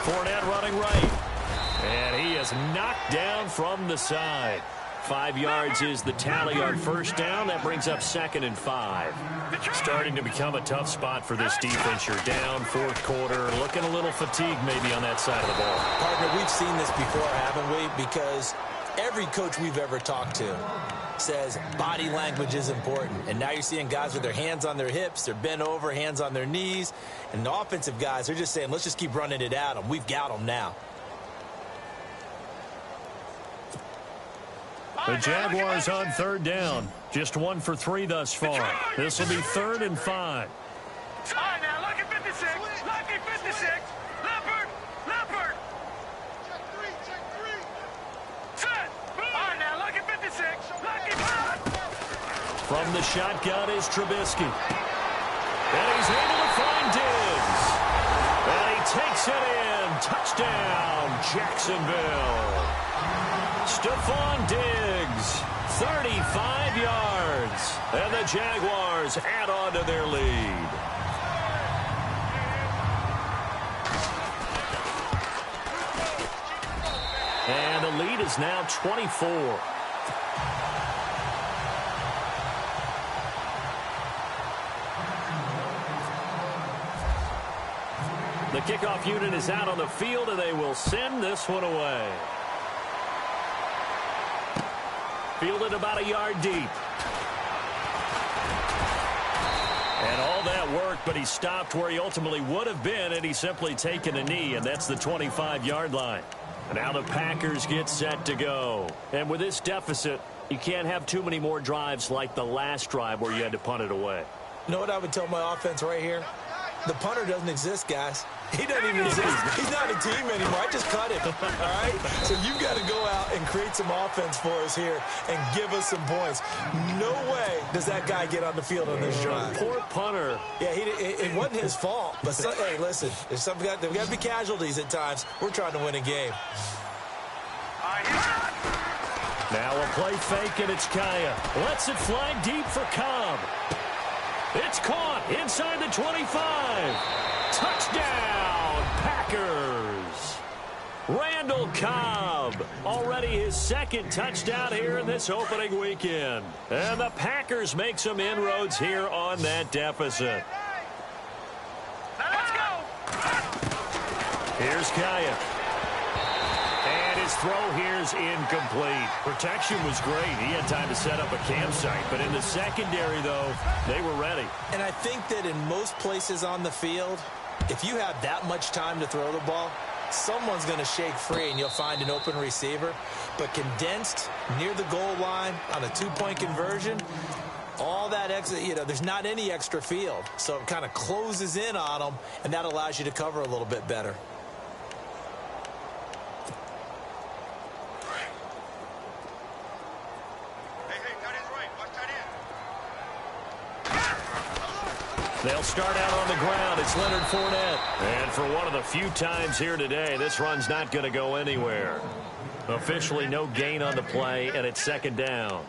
S1: Fournette running right. And he is knocked down from the side. 5 yards is the tally on first down. That brings up 2nd and 5. Starting to become a tough spot for this defense. You're down 4th quarter, looking a little fatigued maybe on that side of the ball.
S3: Partner, we've seen this before, haven't we? Because every coach we've ever talked to says body language is important. And now you're seeing guys with their hands on their hips, they're bent over, hands on their knees. And the offensive guys are just saying, let's just keep running it at them. We've got them now.
S1: The Jaguars on 3rd down. Just 1 for 3 thus far. This will be 3rd and 5.
S2: All right, now, lucky 56. Lucky 56. Leopard. Leopard. Check 3. Check 3. Set. All right, now, lucky 56. Lucky 5.
S1: From the shotgun is Trubisky. And he's able to find Diggs. And he takes it in. Touchdown, Jacksonville. Stephon Diggs, 35 yards. And the Jaguars add on to their lead. And the lead is now 24. The kickoff unit is out on the field, and they will send this one away. Fielded about a yard deep. And all that work, but he stopped where he ultimately would have been, and he's simply taken a knee, and that's the 25-yard line. And now the Packers get set to go. And with this deficit, you can't have too many more drives like the last drive where you had to punt it away.
S3: You know what I would tell my offense right here? The punter doesn't exist, guys. He doesn't even exist. He's not a team anymore. I just cut him, all right? So you've got to go out and create some offense for us here and give us some points. No way does that guy get on the field on this drive.
S1: Poor punter.
S3: Yeah, it wasn't his fault. But, hey, listen, there's got to be casualties at times. We're trying to win a game.
S1: Now a play fake, and it's Kaya. Lets it fly deep for Cobb. It's caught inside the 25. Touchdown, Packers. Randall Cobb, already his 2nd touchdown here in this opening weekend. And the Packers make some inroads here on that deficit.
S2: Let's go.
S1: Here's Kaya. And his throw here's incomplete. Protection was great. He had time to set up a campsite. But in the secondary, though, they were ready.
S3: And I think that in most places on the field, if you have that much time to throw the ball, someone's going to shake free and you'll find an open receiver. But condensed near the goal line on a 2-point conversion, all that extra, there's not any extra field. So it kind of closes in on them, and that allows you to cover a little bit better.
S1: They'll start out on the ground. It's Leonard Fournette. And for one of the few times here today, this run's not going to go anywhere. Officially no gain on the play, and it's 2nd down.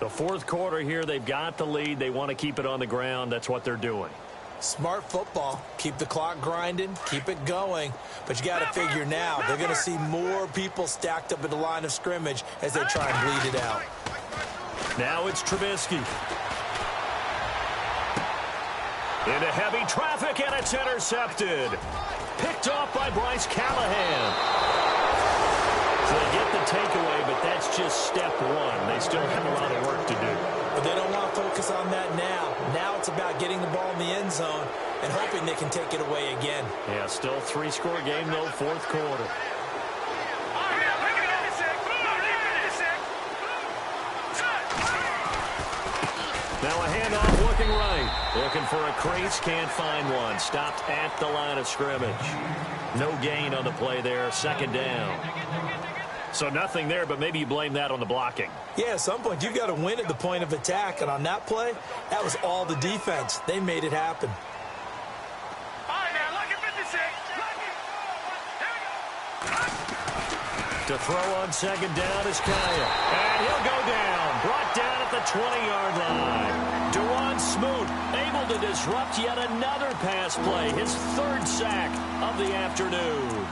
S1: The 4th quarter here, they've got the lead. They want to keep it on the ground. That's what they're doing.
S3: Smart football. Keep the clock grinding. Keep it going. But you got to figure now, they're going to see more people stacked up at the line of scrimmage as they try and bleed it out.
S1: Now it's Trubisky. Into heavy traffic, and it's intercepted. Picked off by Bryce Callahan. So they get the takeaway, but that's just step 1. They still have a lot of work to do.
S3: But they don't want to focus on that now. Now it's about getting the ball in the end zone and hoping they can take it away again.
S1: Yeah, still 3-score game, though, 4th quarter. Now a handoff looking right. Looking for a crease, can't find one. Stopped at the line of scrimmage. No gain on the play there, 2nd down. So nothing there, but maybe you blame that on the blocking.
S3: Yeah, at some point you've got to win at the point of attack. And on that play, that was all the defense. They made it happen.
S2: All right, now, look at 56.
S1: To throw on 2nd down is Kaya. And he'll go down. Brought down at the 20-yard line. Dewan Smoot able to disrupt yet another pass play. His 3rd sack of the afternoon.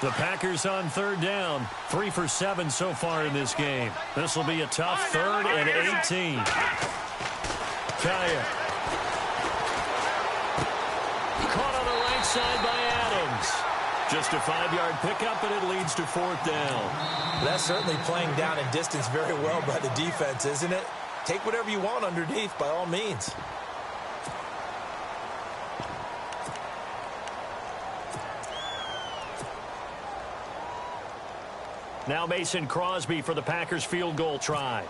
S1: The Packers on third down. 3 for 7 so far in this game. This will be a tough 3rd and 18. Kaya. Caught on the right side by Adams. Just a 5-yard pickup, and it leads to 4th down.
S3: That's certainly playing down and distance very well by the defense, isn't it? Take whatever you want underneath, by all means.
S1: Now Mason Crosby for the Packers field goal try.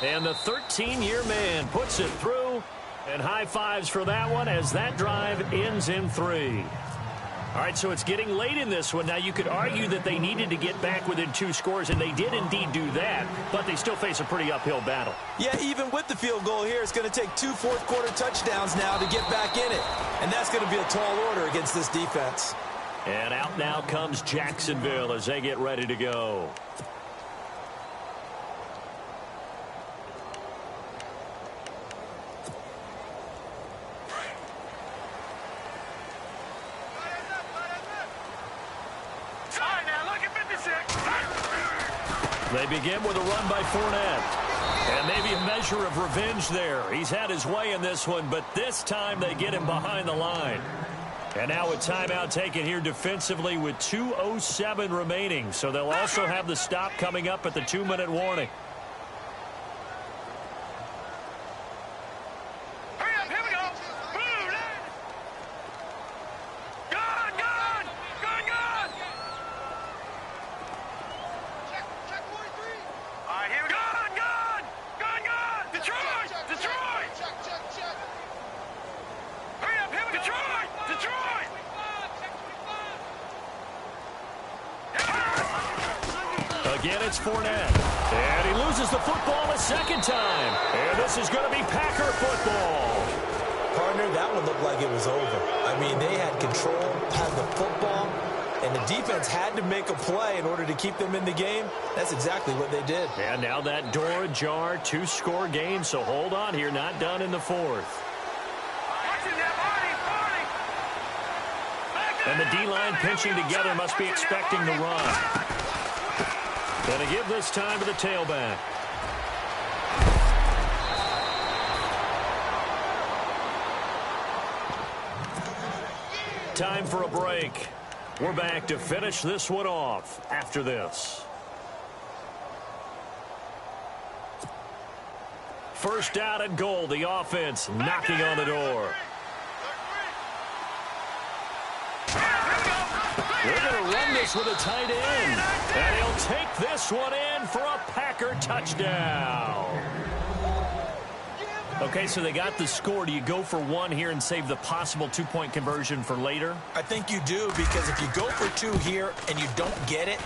S1: And the 13-year man puts it through. And high fives for that one as that drive ends in 3. All right, so it's getting late in this one. Now, you could argue that they needed to get back within 2 scores, and they did indeed do that, but they still face a pretty uphill battle.
S3: Yeah, even with the field goal here, it's going to take 2 fourth-quarter touchdowns now to get back in it. And that's going to be a tall order against this defense.
S1: And out now comes Jacksonville as they get ready to go. They begin with a run by Fournette. And maybe a measure of revenge there. He's had his way in this one, but this time they get him behind the line. And now a timeout taken here defensively with 2:07 remaining. So they'll also have the stop coming up at the 2-minute warning. Again, it's Fournette. And he loses the football a second time. And this is going to be Packer football.
S3: Partner, that one looked like it was over. I mean, they had control, had the football, and the defense had to make a play in order to keep them in the game. That's exactly what they did.
S1: And now that door ajar, 2-score game, so hold on here, not done in the 4th. And the D-line pinching together must be expecting the run. And to give this time to the tailback. Time for a break. We're back to finish this one off after this. First down and goal. The offense knocking on the door. They're going to run this with a tight end. And he'll take this one in for a Packer touchdown. Okay, so they got the score. Do you go for 1 here and save the possible 2-point conversion for later?
S3: I think you do, because if you go for 2 here and you don't get it,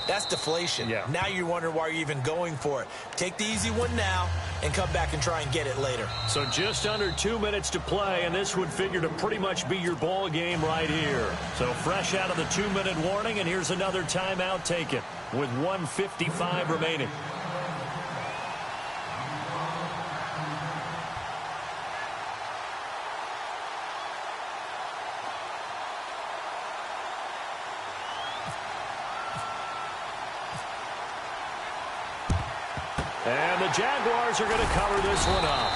S3: that's deflation.
S1: Yeah.
S3: Now you wonder why you're even going for it. Take the easy one now and come back and try and get it later.
S1: So just under 2 minutes to play, and this would figure to pretty much be your ball game right here. So fresh out of the 2-minute warning, and here's another timeout taken with 1:55 remaining. And the Jaguars are going to cover this one up.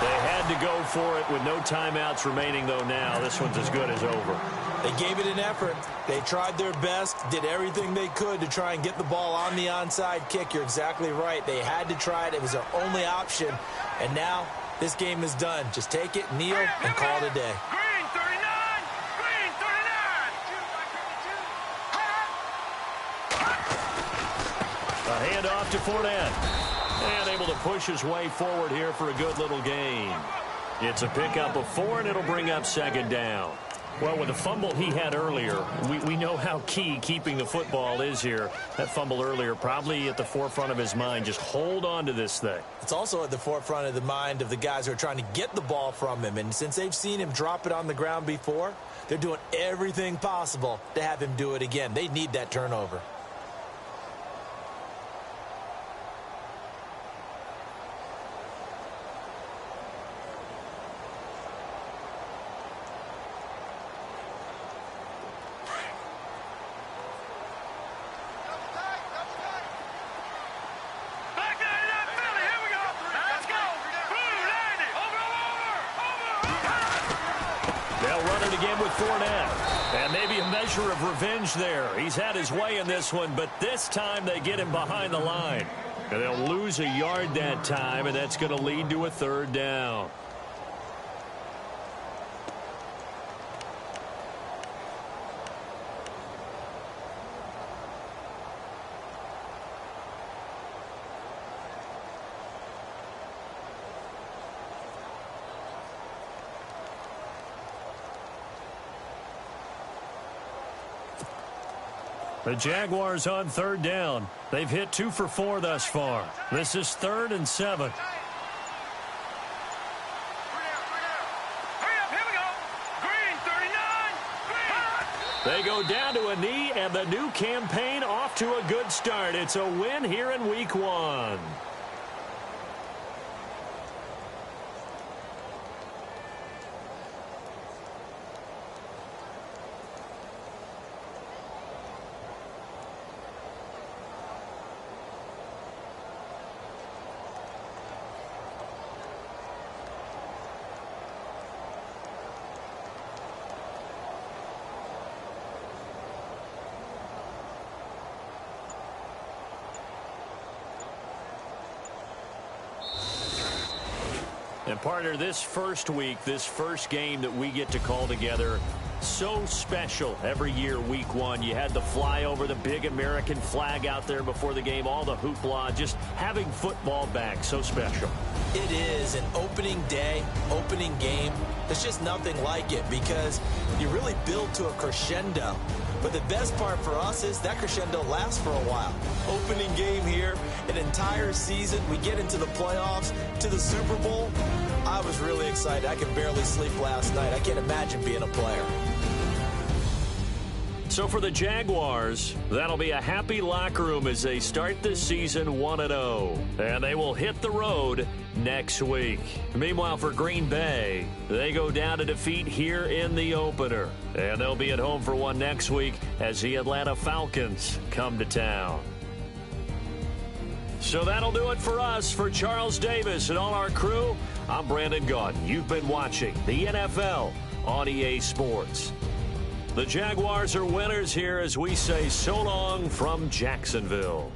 S1: They had to go for it with no timeouts remaining, though, now. This one's as good as over.
S3: They gave it an effort. They tried their best, did everything they could to try and get the ball on the onside kick. You're exactly right. They had to try it. It was their only option. And now this game is done. Just take it, kneel, and call it a day.
S2: Green 39! Green 39!
S1: A handoff to Fournette. And able to push his way forward here for a good little gain. It's a pickup of 4, and it'll bring up 2nd down. Well, with the fumble he had earlier, we know how key keeping the football is here. That fumble earlier probably at the forefront of his mind. Just hold on to this thing.
S3: It's also at the forefront of the mind of the guys who are trying to get the ball from him. And since they've seen him drop it on the ground before, they're doing everything possible to have him do it again. They need that turnover.
S1: with Fournette. And maybe a measure of revenge there. He's had his way in this one, but this time they get him behind the line. And they'll lose a yard that time, and that's going to lead to a third down. The Jaguars on third down. They've hit 2 for 4 thus far. This is 3rd and 7.
S2: Hurry up, here we go. Green, 39. Green.
S1: They go down to a knee, and the new campaign off to a good start. It's a win here in Week 1. And partner, this first week, this first game that we get to call together, so special every year, Week 1. You had the fly over the big American flag out there before the game, all the hoopla, just having football back, so special.
S3: It is an opening day, opening game. There's just nothing like it because you really build to a crescendo. But the best part for us is that crescendo lasts for a while. Opening game here, an entire season. We get into the playoffs, to the Super Bowl. I was really excited. I could barely sleep last night. I can't imagine being a player.
S1: So for the Jaguars, that'll be a happy locker room as they start this season 1-0. And they will hit the road next week. Meanwhile, for Green Bay, they go down to defeat here in the opener. And they'll be at home for one next week as the Atlanta Falcons come to town. So that'll do it for us. For Charles Davis and all our crew, I'm Brandon Gaudin. You've been watching the NFL on EA Sports. The Jaguars are winners here as we say so long from Jacksonville.